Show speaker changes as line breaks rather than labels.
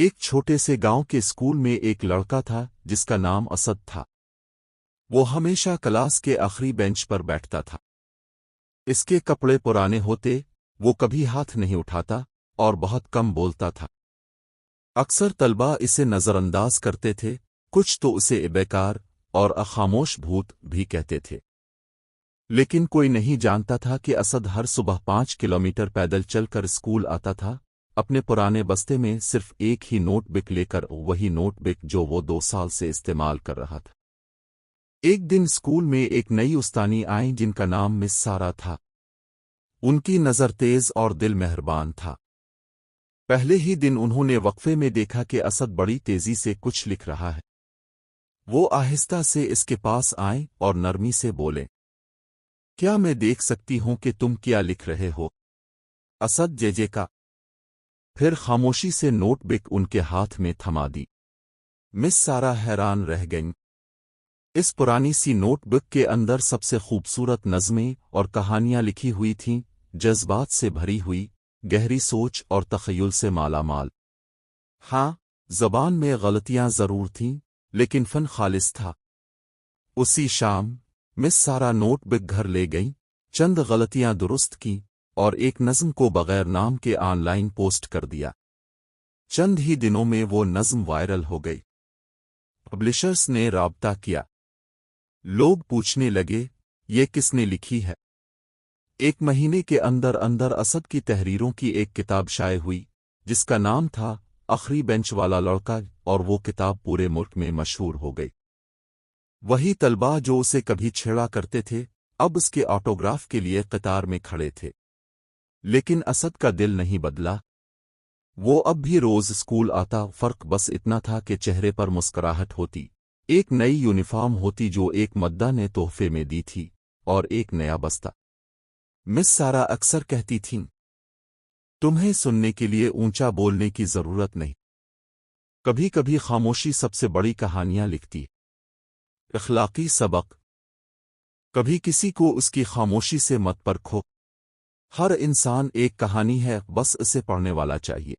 ایک چھوٹے سے گاؤں کے اسکول میں ایک لڑکا تھا جس کا نام اسد تھا۔ وہ ہمیشہ کلاس کے آخری بینچ پر بیٹھتا تھا۔ اس کے کپڑے پرانے ہوتے، وہ کبھی ہاتھ نہیں اٹھاتا اور بہت کم بولتا تھا۔ اکثر طلبہ اسے نظر انداز کرتے تھے، کچھ تو اسے بیکار اور خاموش بھوت بھی کہتے تھے۔ لیکن کوئی نہیں جانتا تھا کہ اسد ہر صبح 5 کلومیٹر پیدل چل کر اسکول آتا تھا، اپنے پرانے بستے میں صرف ایک ہی نوٹ بک لے کر، وہی نوٹ بک جو وہ 2 سال سے استعمال کر رہا تھا۔ ایک دن اسکول میں ایک نئی استانی آئی جن کا نام مس سارا تھا۔ ان کی نظر تیز اور دل مہربان تھا۔ پہلے ہی دن انہوں نے وقفے میں دیکھا کہ اسد بڑی تیزی سے کچھ لکھ رہا ہے۔ وہ آہستہ سے اس کے پاس آئیں اور نرمی سے بولے، کیا میں دیکھ سکتی ہوں کہ تم کیا لکھ رہے ہو؟ اسد جے کا پھر خاموشی سے نوٹ بک ان کے ہاتھ میں تھما دی۔ مس سارا حیران رہ گئیں۔ اس پرانی سی نوٹ بک کے اندر سب سے خوبصورت نظمیں اور کہانیاں لکھی ہوئی تھیں، جذبات سے بھری ہوئی، گہری سوچ اور تخیل سے مالا مال۔ ہاں، زبان میں غلطیاں ضرور تھیں، لیکن فن خالص تھا۔ اسی شام مس سارا نوٹ بک گھر لے گئیں، چند غلطیاں درست کیں اور ایک نظم کو بغیر نام کے آن لائن پوسٹ کر دیا۔ چند ہی دنوں میں وہ نظم وائرل ہو گئی۔ پبلشرز نے رابطہ کیا۔ لوگ پوچھنے لگے، یہ کس نے لکھی ہے؟ 1 مہینے کے اندر اندر اسد کی تحریروں کی ایک کتاب شائع ہوئی جس کا نام تھا آخری بینچ والا لڑکا، اور وہ کتاب پورے ملک میں مشہور ہو گئی۔ وہی طلباء جو اسے کبھی چھیڑا کرتے تھے اب اس کے آٹوگراف کے لیے قطار میں کھڑے تھے۔ لیکن اسد کا دل نہیں بدلا۔ وہ اب بھی روز اسکول آتا، فرق بس اتنا تھا کہ چہرے پر مسکراہٹ ہوتی، ایک نئی یونیفارم ہوتی جو ایک مدہ نے تحفے میں دی تھی، اور ایک نیا بستہ۔ مس سارا اکثر کہتی تھیں، تمہیں سننے کے لیے اونچا بولنے کی ضرورت نہیں۔ کبھی کبھی خاموشی سب سے بڑی کہانیاں لکھتی۔ اخلاقی سبق، کبھی کسی کو اس کی خاموشی سے مت پرکھو۔ ہر انسان ایک کہانی ہے، بس اسے پڑھنے والا چاہیے۔